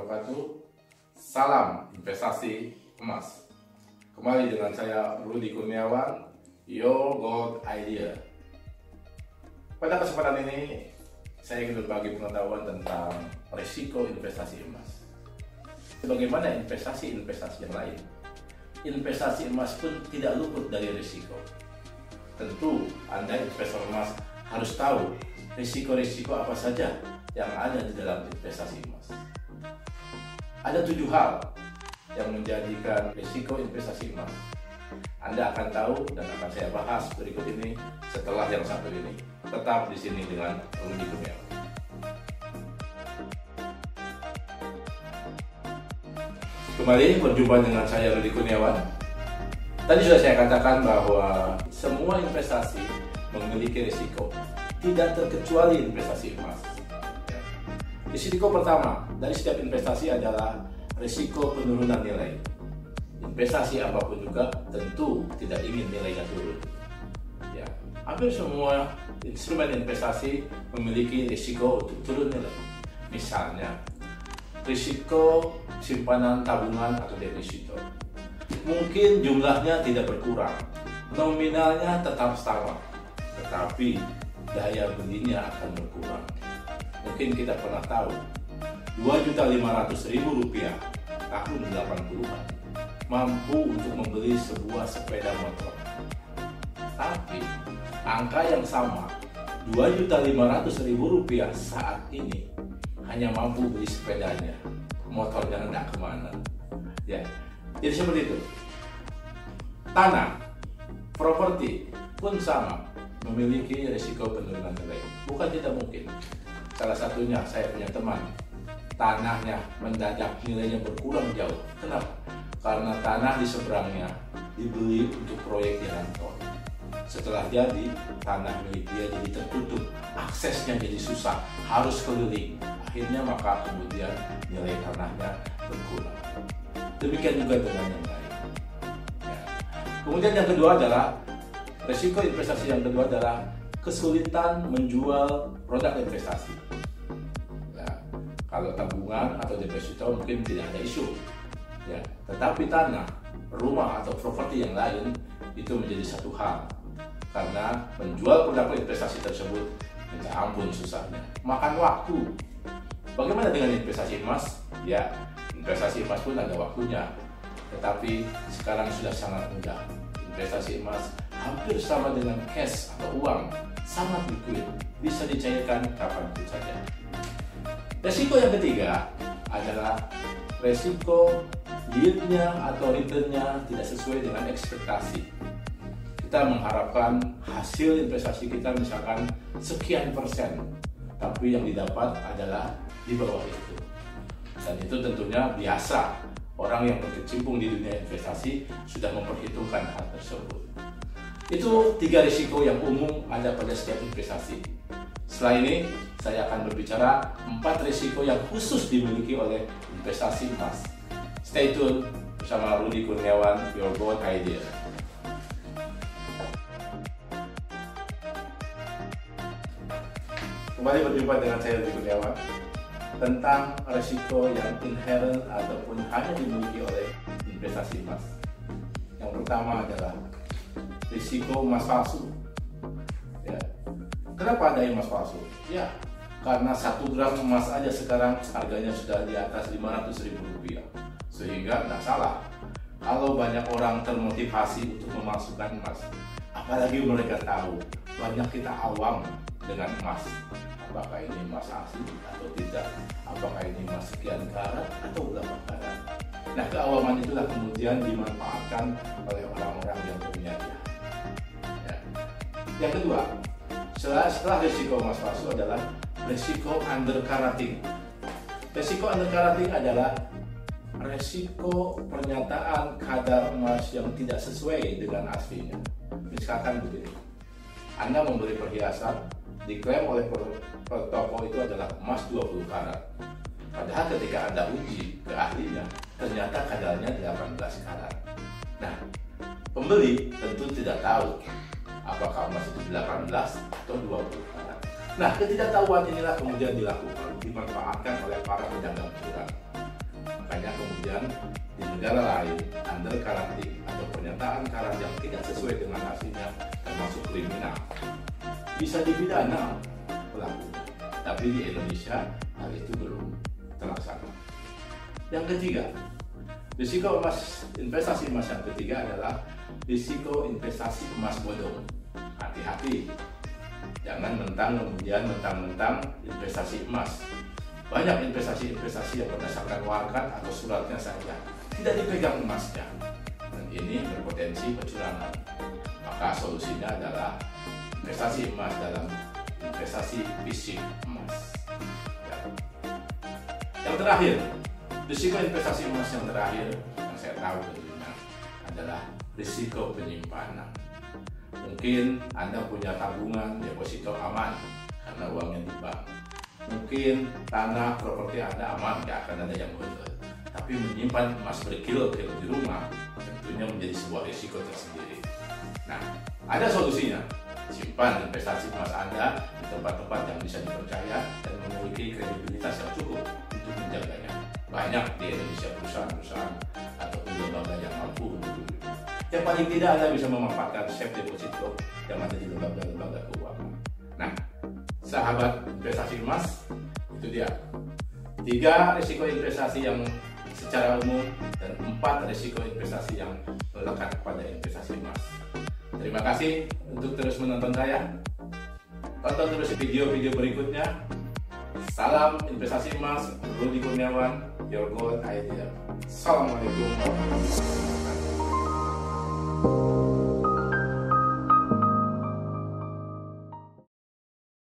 wabarakatuh. Salam investasi emas. Kembali dengan saya Rudi Kurniawan, Your Gold Idea. Pada kesempatan ini saya ingin berbagi pengetahuan tentang risiko investasi emas. Bagaimana investasi-investasi yang lain, investasi emas pun tidak luput dari risiko. Tentu Anda investor emas harus tahu risiko-risiko apa saja yang ada di dalam investasi emas. Ada 7 hal yang menjadikan risiko investasi emas. Anda akan tahu dan akan saya bahas berikut ini setelah yang satu ini. Tetap di sini dengan Rudi Kurniawan. Kembali berjumpa dengan saya Rudi Kurniawan. Tadi sudah saya katakan bahwa semua investasi memiliki risiko, tidak terkecuali investasi emas. Risiko pertama dari setiap investasi adalah risiko penurunan nilai. Investasi apapun juga tentu tidak ingin nilainya turun. Ya, hampir semua instrumen investasi memiliki risiko untuk turun nilai. Misalnya, risiko simpanan tabungan atau deposito. Mungkin jumlahnya tidak berkurang, nominalnya tetap sama, tetapi daya belinya akan berkurang. Mungkin kita pernah tahu, Rp2.500.000 tahun 80-an mampu untuk membeli sebuah sepeda motor. Tapi angka yang sama, Rp2.500.000 saat ini hanya mampu beli sepedanya, motornya tidak kemana. Ya, jadi seperti itu. Tanah, properti pun sama, memiliki risiko penurunan nilai. Bukan tidak mungkin. Salah satunya saya punya teman, tanahnya mendadak nilainya berkurang jauh. Kenapa? Karena tanah di seberangnya dibeli untuk proyek jalan tol. Setelah jadi, tanah milik dia jadi tertutup, aksesnya jadi susah, harus keliling. Akhirnya maka kemudian nilai tanahnya berkurang. Demikian juga dengan yang lain. Ya. Kemudian yang kedua adalah risiko investasi yang kedua adalah kesulitan menjual produk investasi. Ya, kalau tabungan atau deposito mungkin tidak ada isu, ya. Tetapi tanah, rumah atau properti yang lain itu menjadi satu hal, karena menjual produk investasi tersebut minta ampun susahnya, makan waktu. Bagaimana dengan investasi emas? Ya, investasi emas pun ada waktunya, tetapi sekarang sudah sangat mudah. Investasi emas hampir sama dengan cash atau uang, sangat liquid, bisa dicairkan kapanpun saja. Resiko yang ketiga adalah resiko yieldnya atau returnnya tidak sesuai dengan ekspektasi. Kita mengharapkan hasil investasi kita misalkan sekian persen, tapi yang didapat adalah di bawah itu. Dan itu tentunya biasa, orang yang berkecimpung di dunia investasi sudah memperhitungkan hal tersebut. Itu 3 risiko yang umum ada pada setiap investasi. Setelah ini, saya akan berbicara 4 risiko yang khusus dimiliki oleh investasi emas. Stay tune bersama Rudi Kurniawan, Your Gold Idea. Kembali berjumpa dengan saya Rudi Kurniawan tentang risiko yang inherent ataupun hanya dimiliki oleh investasi emas. Yang pertama adalah risiko emas palsu. Ya. Kenapa ada emas palsu? Ya, karena 1 gram emas aja sekarang harganya sudah di atas Rp500.000. Sehingga tidak salah kalau banyak orang termotivasi untuk memasukkan emas. Apalagi mereka tahu banyak kita awam dengan emas. Apakah ini emas asli atau tidak? Apakah ini emas sekian karat atau berapa karat? Nah, keawaman itulah kemudian dimanfaatkan oleh orang-orang yang berniaga. Yang kedua, setelah risiko emas palsu adalah risiko undercarating. Risiko undercarating adalah risiko pernyataan kadar emas yang tidak sesuai dengan aslinya. Misalkan begini, Anda membeli perhiasan, diklaim oleh toko itu adalah emas 20 karat. Padahal ketika Anda uji ke ahlinya, ternyata kadarnya 18 karat. Nah, pembeli tentu tidak tahu apakah emas itu 18 atau 20 karat. Nah, ketidaktahuan inilah kemudian dilakukan, dimanfaatkan oleh para pedagang curang. makanya kemudian di negara lain under karantina atau pernyataan karantina yang tidak sesuai dengan aslinya termasuk kriminal, bisa dipidana pelaku. Tapi di Indonesia hal itu belum terlaksana. Yang ketiga, risiko investasi emas yang ketiga adalah risiko investasi emas bodong. Hati-hati, jangan mentang-mentang investasi emas. Banyak investasi yang berdasarkan warisan atau suratnya saja, tidak dipegang emasnya, dan ini berpotensi kecurangan. Maka solusinya adalah investasi emas dalam investasi fisik emas. Yang terakhir, risiko investasi emas yang terakhir yang saya tahu tentunya adalah risiko penyimpanan. Mungkin Anda punya tabungan deposito aman karena uangnya di bank. Mungkin tanah properti Anda aman, tidak akan ada yang gondol. Tapi menyimpan emas berkilo-kilo di rumah tentunya menjadi sebuah risiko tersendiri. Nah, ada solusinya. Simpan investasi emas Anda di tempat-tempat yang bisa dipercaya dan memiliki kredibilitas yang cukup untuk menjaganya. Banyak di Indonesia perusahaan-perusahaan ataupun lembaga yang mampu untuk itu. Yang paling tidak Anda bisa memanfaatkan safe deposito yang ada di lembaga-lembaga keuangan. Nah, sahabat investasi emas, itu dia 3 risiko investasi yang secara umum dan 4 risiko investasi yang melekat pada investasi emas. Terima kasih untuk terus menonton saya. Tonton terus video-video berikutnya. Salam investasi emas, Rudi Kurniawan, Your Gold Idea. Assalamualaikum warahmatullahi wabarakatuh.